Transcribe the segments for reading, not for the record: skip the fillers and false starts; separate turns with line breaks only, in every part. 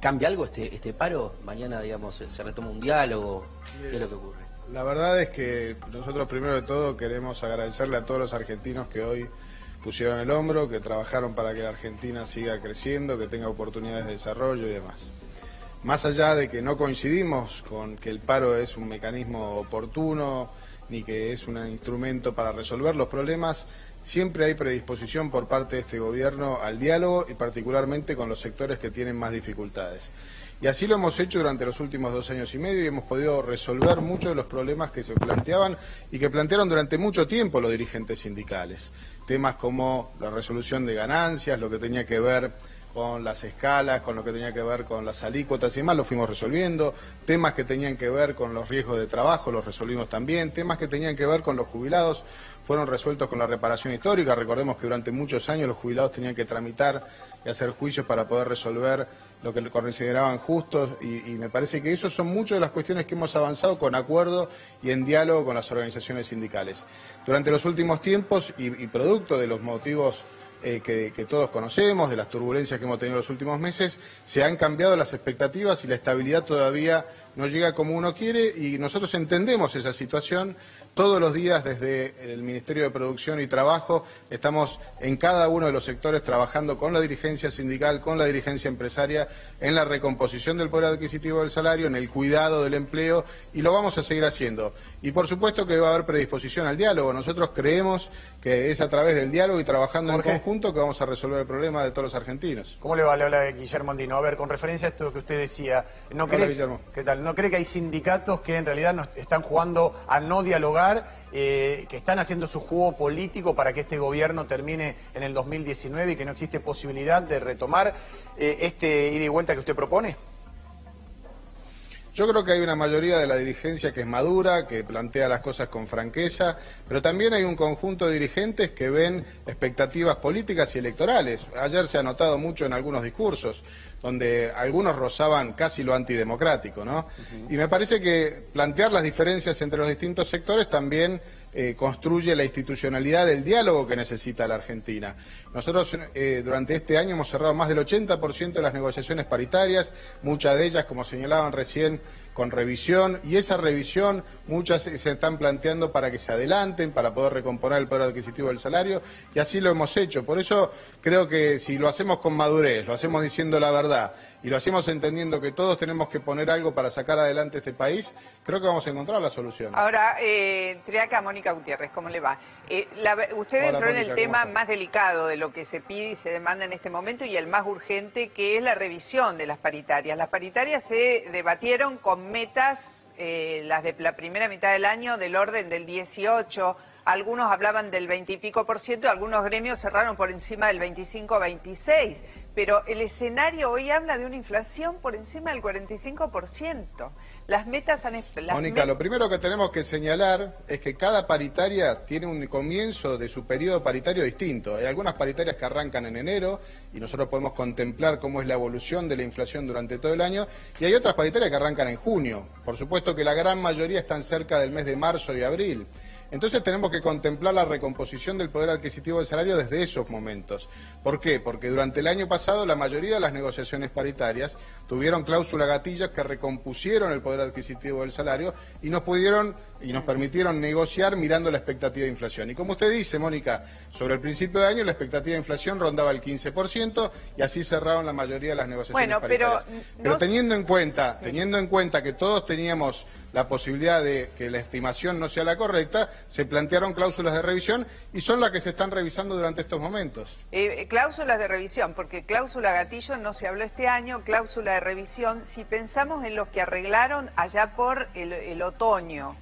¿Cambia algo este paro? Mañana, digamos, se retoma un diálogo. ¿Qué es lo que ocurre?
La verdad es que nosotros primero de todo queremos agradecerle a todos los argentinos que hoy pusieron el hombro, que trabajaron para que la Argentina siga creciendo, que tenga oportunidades de desarrollo y demás. Más allá de que no coincidimos con que el paro es un mecanismo oportuno, ni que es un instrumento para resolver los problemas, siempre hay predisposición por parte de este gobierno al diálogo y particularmente con los sectores que tienen más dificultades. Y así lo hemos hecho durante los últimos 2 años y medio y hemos podido resolver muchos de los problemas que se planteaban y que plantearon durante mucho tiempo los dirigentes sindicales. Temas como la resolución de ganancias, lo que tenía que ver con las escalas, con lo que tenía que ver con las alícuotas y demás, lo fuimos resolviendo. Temas que tenían que ver con los riesgos de trabajo, los resolvimos también. Temas que tenían que ver con los jubilados, fueron resueltos con la reparación histórica. Recordemos que durante muchos años los jubilados tenían que tramitar y hacer juicios para poder resolver lo que consideraban justos y me parece que eso son muchas de las cuestiones que hemos avanzado con acuerdo y en diálogo con las organizaciones sindicales. Durante los últimos tiempos y producto de los motivos que todos conocemos, de las turbulencias que hemos tenido en los últimos meses, se han cambiado las expectativas y la estabilidad todavía no llega como uno quiere y nosotros entendemos esa situación. Todos los días desde el Ministerio de Producción y Trabajo estamos en cada uno de los sectores trabajando con la dirigencia sindical, con la dirigencia empresaria, en la recomposición del poder adquisitivo del salario, en el cuidado del empleo y lo vamos a seguir haciendo. Y por supuesto que va a haber predisposición al diálogo. Nosotros creemos que es a través del diálogo y trabajando en conjunto que vamos a resolver el problema de todos los argentinos.
¿Cómo le va? Le habla Guillermo Andino. A ver, con referencia a esto que usted decía, ¿no cree,
Guillermo.
¿qué tal? ¿No cree que hay sindicatos que en realidad están jugando a no dialogar, que están haciendo su juego político para que este gobierno termine en el 2019 y que no existe posibilidad de retomar este ida y vuelta que usted propone?
Yo creo que hay una mayoría de la dirigencia que es madura, que plantea las cosas con franqueza, pero también hay un conjunto de dirigentes que ven expectativas políticas y electorales. Ayer se ha notado mucho en algunos discursos, donde algunos rozaban casi lo antidemocrático, ¿no? Y me parece que plantear las diferencias entre los distintos sectores también construye la institucionalidad del diálogo que necesita la Argentina. Nosotros durante este año hemos cerrado más del 80% de las negociaciones paritarias, muchas de ellas, como señalaban recién, con revisión, y esa revisión muchas se están planteando para que se adelanten, para poder recomponer el poder adquisitivo del salario, y así lo hemos hecho. Por eso creo que si lo hacemos con madurez, lo hacemos diciendo la verdad, y lo hacemos entendiendo que todos tenemos que poner algo para sacar adelante este país, creo que vamos a encontrar la solución.
Ahora, Triaca, Mónica Gutiérrez, ¿cómo le va? Usted
Hola,
entró
Mónica,
en el tema más delicado de lo que se pide y se demanda en este momento y el más urgente, que es la revisión de las paritarias. Las paritarias se debatieron con metas, las de la primera mitad del año, del orden del 18%. Algunos hablaban del 20 y pico %, algunos gremios cerraron por encima del 25-26%, pero el escenario hoy habla de una inflación por encima del 45%. Las metas han...
Mónica, lo primero que tenemos que señalar es que cada paritaria tiene un comienzo de su periodo paritario distinto. Hay algunas paritarias que arrancan en enero y nosotros podemos contemplar cómo es la evolución de la inflación durante todo el año, y hay otras paritarias que arrancan en junio. Por supuesto que la gran mayoría están cerca del mes de marzo y abril. Entonces tenemos que contemplar la recomposición del poder adquisitivo del salario desde esos momentos. ¿Por qué? Porque durante el año pasado la mayoría de las negociaciones paritarias tuvieron cláusulas gatillas que recompusieron el poder adquisitivo del salario y nos permitieron negociar mirando la expectativa de inflación. Y como usted dice, Mónica, sobre el principio de año la expectativa de inflación rondaba el 15% y así cerraron la mayoría de las negociaciones paritarias. Pero teniendo en cuenta que todos teníamos la posibilidad de que la estimación no sea la correcta, se plantearon cláusulas de revisión y son las que se están revisando durante estos momentos.
Cláusulas de revisión, porque cláusula gatillo no se habló este año, cláusula de revisión, si pensamos en los que arreglaron allá por el otoño,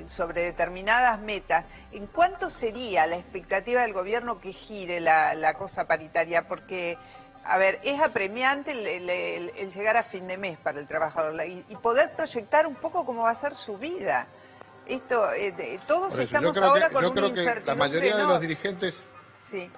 sobre determinadas metas, ¿en cuánto sería la expectativa del gobierno que gire la cosa paritaria? Porque... A ver, es apremiante el llegar a fin de mes para el trabajador y poder proyectar un poco cómo va a ser su vida. Esto, todos estamos ahora con una incertidumbre.
La mayoría de los dirigentes...
Sí.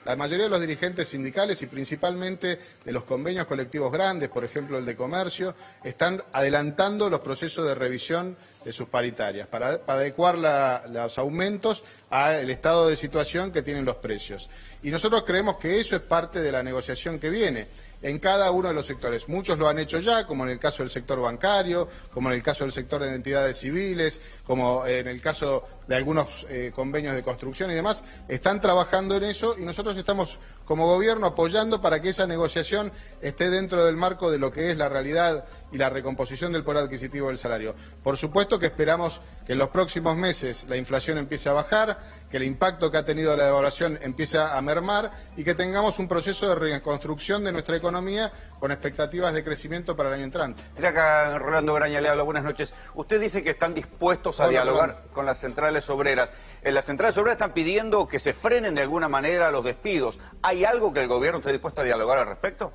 La mayoría de los dirigentes sindicales y principalmente de los convenios colectivos grandes, por ejemplo el de comercio, están adelantando los procesos de revisión de sus paritarias para adecuar los aumentos al estado de situación que tienen los precios. Y nosotros creemos que eso es parte de la negociación que viene. en cada uno de los sectores. Muchos lo han hecho ya, como en el caso del sector bancario, como en el caso del sector de entidades civiles, como en el caso de algunos convenios de construcción y demás. Están trabajando en eso y nosotros estamos como gobierno apoyando para que esa negociación esté dentro del marco de lo que es la realidad y la recomposición del poder adquisitivo del salario. Por supuesto que esperamos que en los próximos meses la inflación empiece a bajar, que el impacto que ha tenido la devaluación empiece a mermar y que tengamos un proceso de reconstrucción de nuestra economía con expectativas de crecimiento para el año entrante.
Tiene acá Rolando Graña, le habla, buenas noches. Usted dice que están dispuestos a dialogar con las centrales obreras. Las centrales obreras están pidiendo que se frenen de alguna manera los despidos. ¿Hay algo que el gobierno esté dispuesto a dialogar al respecto?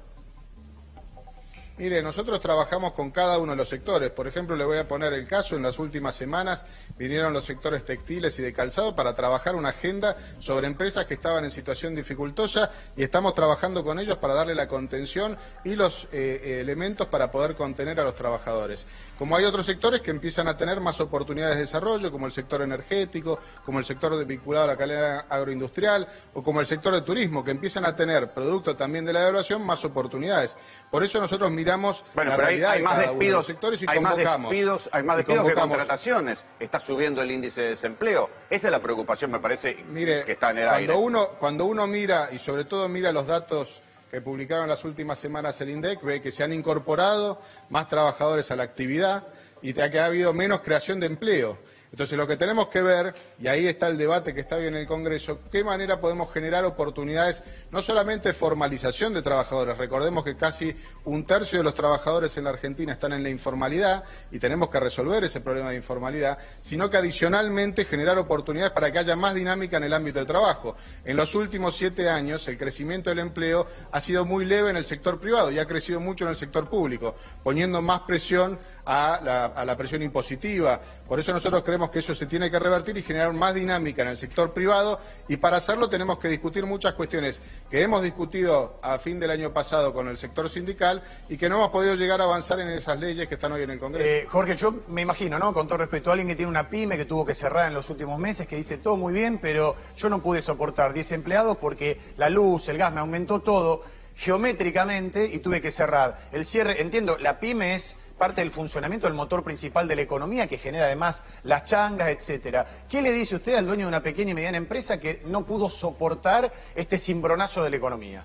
Mire, nosotros trabajamos con cada uno de los sectores. Por ejemplo, le voy a poner el caso, en las últimas semanas vinieron los sectores textiles y de calzado para trabajar una agenda sobre empresas que estaban en situación dificultosa y estamos trabajando con ellos para darle la contención y los elementos para poder contener a los trabajadores. Como hay otros sectores que empiezan a tener más oportunidades de desarrollo, como el sector energético, como el sector vinculado a la cadena agroindustrial o como el sector de turismo, que empiezan a tener, producto también de la devaluación, más oportunidades. Por eso nosotros miramos la realidad
hay más
de cada uno de
despidos,
los sectores y
hay
convocamos.
Hay más despidos que contrataciones. Está subiendo el índice de desempleo. Esa es la preocupación, me parece, que está en el aire.
Cuando uno mira, y sobre todo mira los datos que publicaron las últimas semanas el INDEC, ve que se han incorporado más trabajadores a la actividad y que ha habido menos creación de empleo. Entonces lo que tenemos que ver, y ahí está el debate que está hoy en el Congreso, qué manera podemos generar oportunidades, no solamente formalización de trabajadores, recordemos que casi un tercio de los trabajadores en la Argentina están en la informalidad y tenemos que resolver ese problema de informalidad, sino que adicionalmente generar oportunidades para que haya más dinámica en el ámbito de trabajo. En los últimos 7 años el crecimiento del empleo ha sido muy leve en el sector privado y ha crecido mucho en el sector público, poniendo más presión a la presión impositiva. Por eso nosotros creemos que eso se tiene que revertir y generar más dinámica en el sector privado y para hacerlo tenemos que discutir muchas cuestiones que hemos discutido a fin del año pasado con el sector sindical y que no hemos podido llegar a avanzar en esas leyes que están hoy en el Congreso.
Jorge, yo me imagino, ¿no? Con todo respeto, alguien que tiene una pyme que tuvo que cerrar en los últimos meses, que dice todo muy bien, pero yo no pude soportar 10 empleados porque la luz, el gas, me aumentó todo geométricamente y tuve que cerrar. El cierre, entiendo, la pyme es parte del funcionamiento del motor principal de la economía que genera además las changas, etcétera. ¿Qué le dice usted al dueño de una pequeña y mediana empresa que no pudo soportar este cimbronazo de la economía?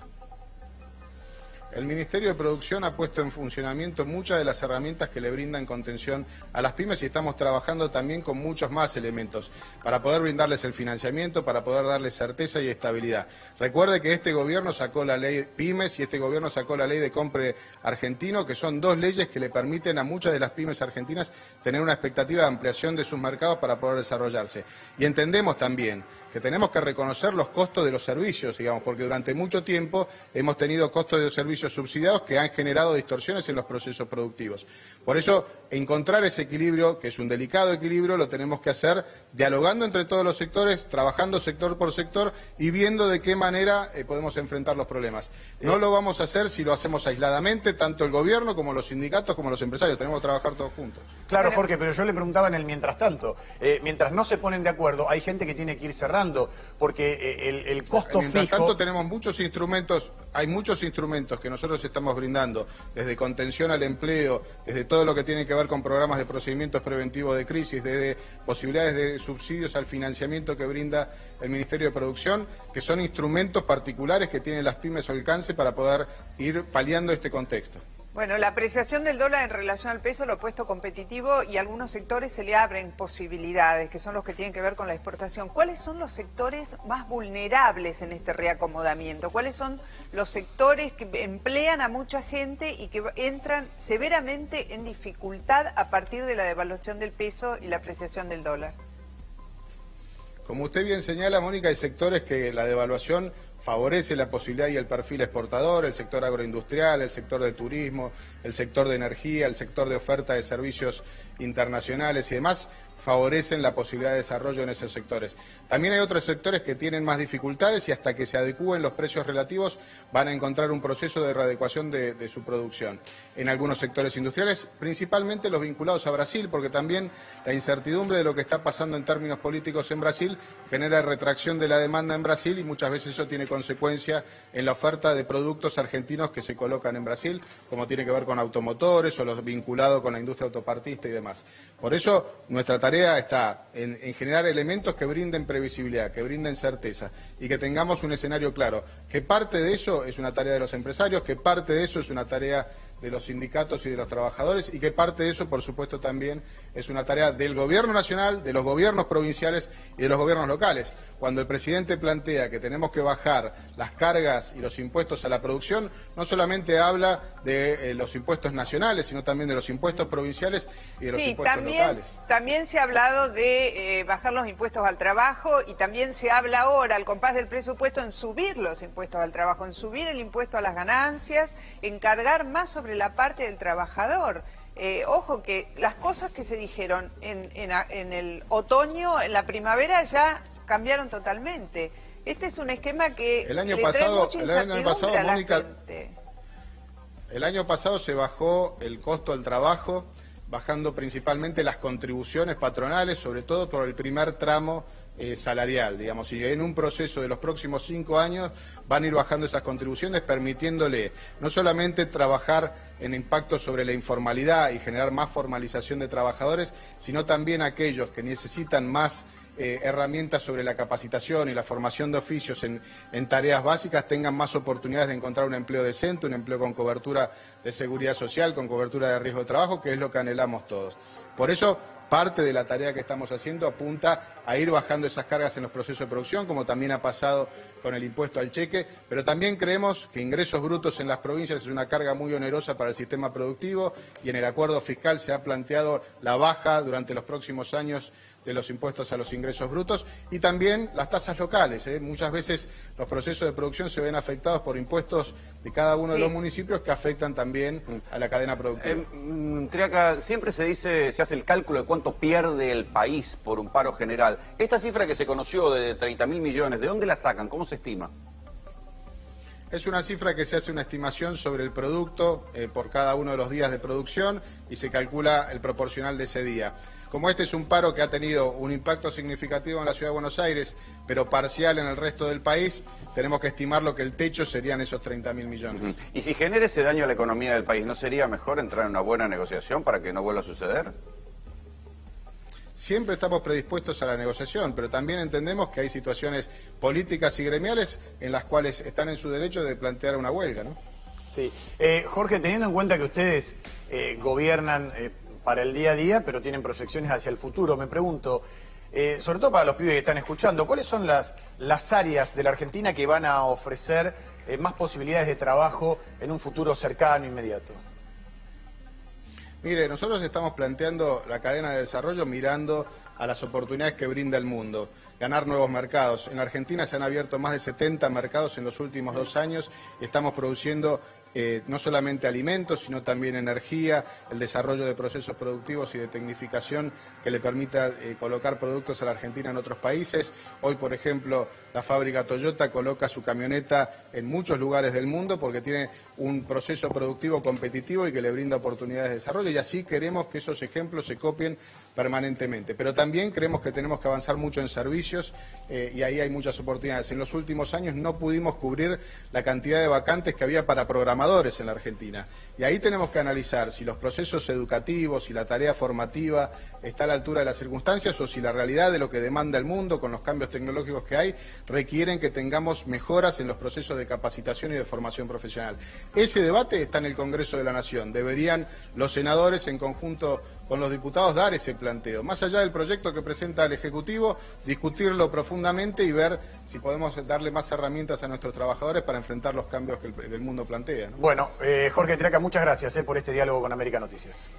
El Ministerio de Producción ha puesto en funcionamiento muchas de las herramientas que le brindan contención a las pymes y estamos trabajando también con muchos más elementos para poder brindarles el financiamiento, para poder darles certeza y estabilidad. Recuerde que este gobierno sacó la ley pymes y este gobierno sacó la ley de compre argentino, que son dos leyes que le permiten a muchas de las pymes argentinas tener una expectativa de ampliación de sus mercados para poder desarrollarse. Y entendemos también que tenemos que reconocer los costos de los servicios, digamos, porque durante mucho tiempo hemos tenido costos de los servicios subsidiados que han generado distorsiones en los procesos productivos. Por eso, encontrar ese equilibrio, que es un delicado equilibrio, lo tenemos que hacer dialogando entre todos los sectores, trabajando sector por sector y viendo de qué manera podemos enfrentar los problemas. No lo vamos a hacer si lo hacemos aisladamente, tanto el gobierno como los sindicatos como los empresarios. Tenemos que trabajar todos juntos.
Claro, Jorge, pero yo le preguntaba en el mientras tanto. Mientras no se ponen de acuerdo, hay gente que tiene que ir cerrando, porque el costo
Mientras
fijo...
tanto tenemos muchos instrumentos, hay muchos instrumentos que nosotros estamos brindando, desde contención al empleo, desde todo lo que tiene que ver con programas de procedimientos preventivos de crisis, desde posibilidades de subsidios al financiamiento que brinda el Ministerio de Producción, que son instrumentos particulares que tienen las pymes al alcance para poder ir paliando este contexto.
Bueno, la apreciación del dólar en relación al peso lo ha puesto competitivo y a algunos sectores se le abren posibilidades, que son los que tienen que ver con la exportación. ¿Cuáles son los sectores más vulnerables en este reacomodamiento? ¿Cuáles son los sectores que emplean a mucha gente y que entran severamente en dificultad a partir de la devaluación del peso y la apreciación del dólar?
Como usted bien señala, Mónica, hay sectores que la devaluación favorece la posibilidad y el perfil exportador, el sector agroindustrial, el sector del turismo, el sector de energía, el sector de oferta de servicios internacionales y demás, favorecen la posibilidad de desarrollo en esos sectores. También hay otros sectores que tienen más dificultades y hasta que se adecúen los precios relativos van a encontrar un proceso de readecuación de su producción. En algunos sectores industriales, principalmente los vinculados a Brasil, porque también la incertidumbre de lo que está pasando en términos políticos en Brasil genera retracción de la demanda en Brasil y muchas veces eso tiene consecuencia en la oferta de productos argentinos que se colocan en Brasil, como tiene que ver con automotores o los vinculados con la industria autopartista y demás. Por eso nuestra tarea está en generar elementos que brinden previsibilidad, que brinden certeza y que tengamos un escenario claro, que parte de eso es una tarea de los empresarios, que parte de eso es una tarea de los sindicatos y de los trabajadores y que parte de eso, por supuesto, también es una tarea del Gobierno nacional, de los gobiernos provinciales y de los gobiernos locales. Cuando el presidente plantea que tenemos que bajar las cargas y los impuestos a la producción, no solamente habla de los impuestos nacionales, sino también de los impuestos provinciales y de los impuestos locales.
También se ha hablado de bajar los impuestos al trabajo y también se habla ahora, al compás del presupuesto, en subir los impuestos al trabajo, en subir el impuesto a las ganancias, en cargar más sobre la parte del trabajador. Ojo que las cosas que se dijeron en el otoño, en la primavera, ya cambiaron totalmente. Este es un esquema que
el año
le
pasado,
trae mucha incertidumbre a la
Mónica,
gente.
El año pasado se bajó el costo del trabajo, bajando principalmente las contribuciones patronales, sobre todo por el primer tramo salarial, digamos, y en un proceso de los próximos 5 años van a ir bajando esas contribuciones, permitiéndole no solamente trabajar en impacto sobre la informalidad y generar más formalización de trabajadores, sino también aquellos que necesitan más herramientas sobre la capacitación y la formación de oficios en tareas básicas tengan más oportunidades de encontrar un empleo decente, un empleo con cobertura de seguridad social, con cobertura de riesgo de trabajo, que es lo que anhelamos todos. Por eso, parte de la tarea que estamos haciendo apunta a ir bajando esas cargas en los procesos de producción, como también ha pasado con el impuesto al cheque, pero también creemos que ingresos brutos en las provincias es una carga muy onerosa para el sistema productivo y en el acuerdo fiscal se ha planteado la baja durante los próximos años de los impuestos a los ingresos brutos y también las tasas locales. Muchas veces los procesos de producción se ven afectados por impuestos de cada uno de los municipios que afectan también a la cadena productiva.
Triaca, siempre se hace el cálculo de cuánto pierde el país por un paro general. Esta cifra que se conoció de 30.000 millones, ¿de dónde la sacan? ¿Cómo se estima?
Es una cifra que se hace una estimación sobre el producto por cada uno de los días de producción y se calcula el proporcional de ese día. Como este es un paro que ha tenido un impacto significativo en la Ciudad de Buenos Aires, pero parcial en el resto del país, tenemos que estimar lo que el techo serían esos 30.000 millones.
Y si genera ese daño a la economía del país, ¿no sería mejor entrar en una buena negociación para que no vuelva a suceder?
Siempre estamos predispuestos a la negociación, pero también entendemos que hay situaciones políticas y gremiales en las cuales están en su derecho de plantear una huelga, ¿no?
Sí. Jorge, teniendo en cuenta que ustedes gobiernan para el día a día, pero tienen proyecciones hacia el futuro, me pregunto, sobre todo para los pibes que están escuchando, ¿cuáles son las áreas de la Argentina que van a ofrecer más posibilidades de trabajo en un futuro cercano, inmediato?
Mire, nosotros estamos planteando la cadena de desarrollo mirando a las oportunidades que brinda el mundo, ganar nuevos mercados. En Argentina se han abierto más de 70 mercados en los últimos 2 años y estamos produciendo no solamente alimentos, sino también energía, el desarrollo de procesos productivos y de tecnificación que le permita colocar productos a la Argentina en otros países. Hoy, por ejemplo, la fábrica Toyota coloca su camioneta en muchos lugares del mundo porque tiene un proceso productivo competitivo y que le brinda oportunidades de desarrollo, y así queremos que esos ejemplos se copien permanentemente. Pero también creemos que tenemos que avanzar mucho en servicios y ahí hay muchas oportunidades. En los últimos años no pudimos cubrir la cantidad de vacantes que había para programadores en la Argentina. Y ahí tenemos que analizar si los procesos educativos y la tarea formativa está a la altura de las circunstancias o si la realidad de lo que demanda el mundo con los cambios tecnológicos que hay requieren que tengamos mejoras en los procesos de capacitación y de formación profesional. Ese debate está en el Congreso de la Nación. Deberían los senadores en conjunto con los diputados dar ese planteo. Más allá del proyecto que presenta el Ejecutivo, discutirlo profundamente y ver si podemos darle más herramientas a nuestros trabajadores para enfrentar los cambios que el mundo plantea, ¿no?
Bueno, Jorge Triaca, muchas gracias por este diálogo con América Noticias.